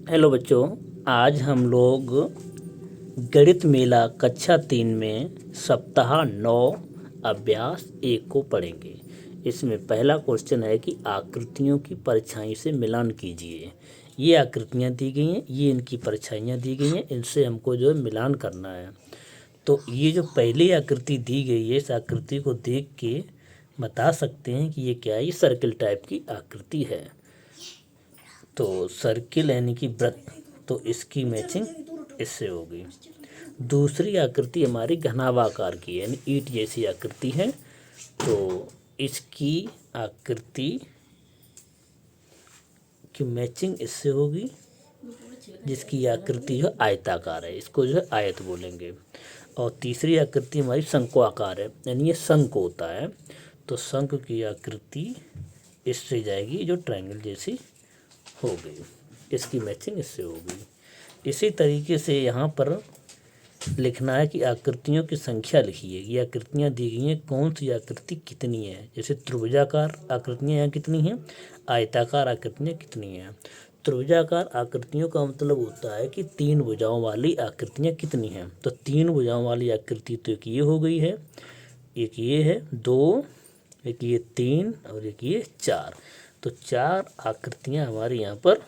Hello बच्चों, आज हम लोग गणित मेला कक्षा 3 में सप्ताह 9 अभ्यास 1 को पढ़ेंगे। इसमें पहला क्वेश्चन है कि आकृतियों की परछाई से मिलान कीजिए। ये आकृतियाँ दी गई हैं, ये इनकी परछाइयाँ दी गई हैं, इनसे हमको जो है मिलान करना है। तो ये जो पहली आकृति दी गई है, इस आकृति को देख के बता सकते हैं कि ये क्या है। ये सर्किल टाइप की आकृति है। तो सर्किल यानी कि वृत्त, तो इसकी मैचिंग इससे होगी। दूसरी आकृति हमारी घनाभाकार की है, यानी ईंट जैसी आकृति है, तो इसकी आकृति की मैचिंग इससे होगी, जिसकी आकृति जो आयताकार है, इसको जो है आयत बोलेंगे। और तीसरी आकृति हमारी शंक्वाकार है, यानी ये शंख होता है, तो शंख की आकृति इससे जाएगी जो ट्रायंगल जैसी हो गई, इसकी मैचिंग इससे होगी। इसी तरीके से यहाँ पर लिखना है कि आकृतियों की संख्या लिखिए। ये आकृतियाँ दी गई हैं, कौन सी आकृति कितनी है। जैसे त्रिभुजाकार आकृतियाँ यहाँ कितनी हैं, आयताकार आकृतियाँ कितनी हैं। त्रिभुजाकार आकृतियों का मतलब होता है कि 3 भुजाओं वाली आकृतियाँ कितनी हैं। तो 3 भुजाओं वाली आकृति तो एक ये हो गई है, एक ये है 2, एक ये 3 और एक ये 4। तो 4 आकृतियाँ हमारी यहाँ पर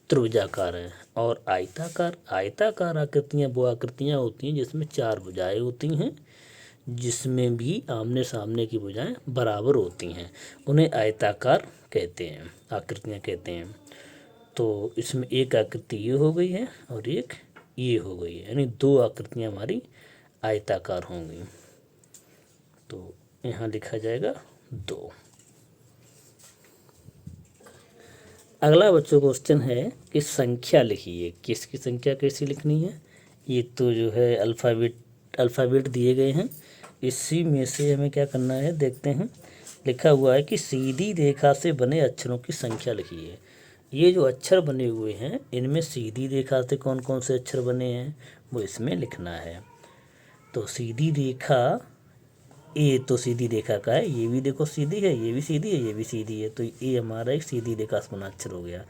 त्रिभुजाकार हैं। और आयताकार आकृतियाँ वो आकृतियाँ होती हैं जिसमें 4 भुजाएं होती हैं, जिसमें भी आमने सामने की भुजाएं बराबर होती हैं, उन्हें आयताकार कहते हैं, आकृतियाँ कहते हैं। तो इसमें एक आकृति ये हो गई है और एक ये हो गई है, यानी 2 आकृतियाँ हमारी आयताकार होंगी। तो यहाँ लिखा जाएगा 2। अगला बच्चों क्वेश्चन है कि संख्या लिखिए। किसकी संख्या कैसी लिखनी है। ये तो जो है अल्फ़ाबेट दिए गए हैं, इसी में से हमें क्या करना है देखते हैं। लिखा हुआ है कि सीधी रेखा से बने अक्षरों की संख्या लिखिए। ये जो अक्षर बने हुए हैं, इनमें सीधी रेखा से कौन कौन से अक्षर बने हैं वो इसमें लिखना है। तो सीधी रेखा, ए तो सीधी रेखा का है, ये भी देखो सीधी है, ये भी सीधी है, ये भी सीधी है, तो ये हमारा एक सीधी रेखा से बना अक्षर हो गया।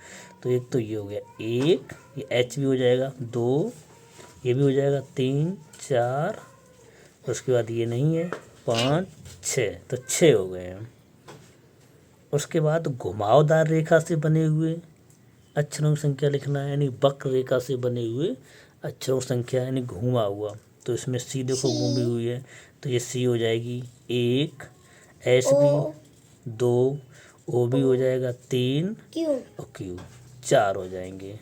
तो एक तो ये हो गया 1, ये एच भी हो जाएगा, 2 ये भी हो जाएगा, 3 4, उसके बाद ये नहीं है, 5 6, तो 6 हो गए हैं। उसके बाद घुमावदार रेखा से बने हुए अक्षरों की संख्या लिखना है, यानी वक्र रेखा से बने हुए अक्षरों की संख्या, यानी घूमा हुआ। तो इसमें सी देखो घूमी हुई है, तो ये सी हो जाएगी 1, एस भी 2, ओ भी हो जाएगा 3 और क्यू 4 हो जाएंगे,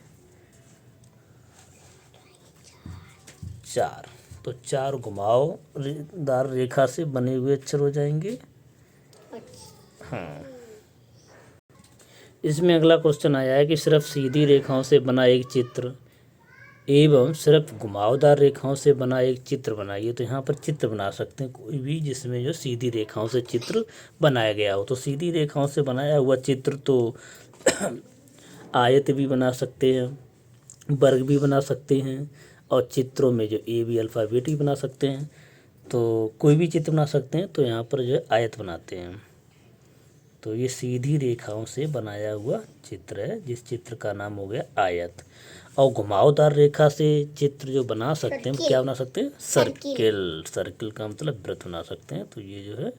4। तो 4 घुमावदार रेखा से बने हुए अक्षर हो जाएंगे। हाँ, इसमें अगला क्वेश्चन आया है कि सिर्फ सीधी रेखाओं से बना एक चित्र एवं सिर्फ घुमावदार रेखाओं से बना एक चित्र बनाइए। तो यहाँ पर चित्र बना सकते हैं कोई भी जिसमें जो सीधी रेखाओं से चित्र बनाया गया हो। तो सीधी रेखाओं से बनाया हुआ चित्र तो आयत भी बना सकते हैं, वर्ग भी बना सकते हैं, और चित्रों में जो ए बी अल्फ़ाबेट भी बना सकते हैं। तो कोई भी चित्र बना सकते हैं, तो यहाँ पर जो है आयत बनाते हैं। तो ये सीधी रेखाओं से बनाया हुआ चित्र है, जिस चित्र का नाम हो गया आयत। और घुमावदार रेखा से चित्र जो बना सकते हैं, क्या बना सकते हैं, सर्किल। सर्किल का मतलब वृत्त बना सकते हैं। तो ये जो है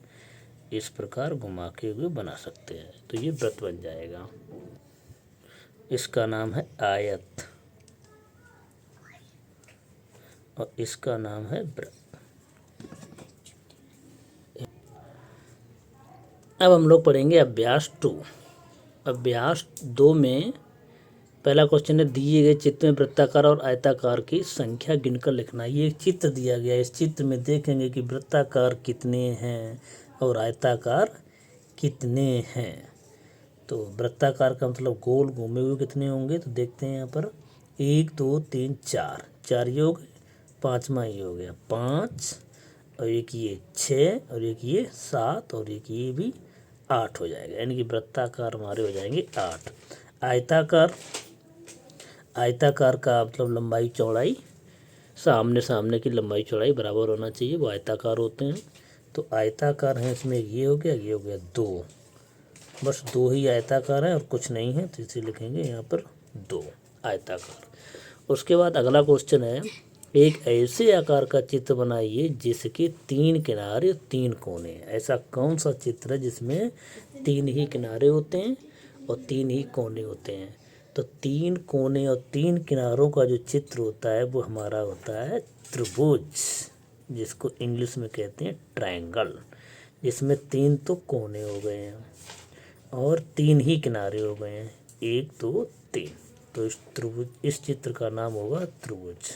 इस प्रकार घुमा के हुए बना सकते हैं, तो ये वृत्त बन जाएगा। इसका नाम है आयत और इसका नाम है वृत्त। अब हम लोग पढ़ेंगे अभ्यास 2। अभ्यास 2 में पहला क्वेश्चन है, दिए गए चित्र में वृत्ताकार और आयताकार की संख्या गिनकर लिखना। ये एक चित्र दिया गया है, इस चित्र में देखेंगे कि वृत्ताकार कितने हैं और आयताकार कितने हैं। तो वृत्ताकार का मतलब गोल घूमे हुए कितने होंगे, तो देखते हैं यहाँ पर 1 2 3 4, 4 ये हो गए, 5वां ये हो गया 5, और एक ये 6, और एक ये 7, और एक ये भी 8 हो जाएगा, यानी कि वृत्ताकार हमारे हो जाएंगे 8। आयताकार का मतलब लंबाई चौड़ाई, सामने सामने की लंबाई चौड़ाई बराबर होना चाहिए, वो आयताकार होते हैं। तो आयताकार है, इसमें ये हो गया 2, बस 2 ही आयताकार है और कुछ नहीं है, तो इसे लिखेंगे यहाँ पर 2 आयताकार। उसके बाद अगला क्वेश्चन है, एक ऐसे आकार का चित्र बनाइए जिसके 3 किनारे और 3 कोने। ऐसा कौन सा चित्र है जिसमें 3 ही किनारे होते हैं और 3 ही कोने होते हैं? तो 3 कोने और 3 किनारों का जो चित्र होता है वो हमारा होता है त्रिभुज, जिसको इंग्लिश में कहते हैं ट्रायंगल, जिसमें 3 तो कोने हो गए हैं और 3 ही किनारे हो गए हैं, 1 2 3। तो इस चित्र का नाम होगा त्रिभुज।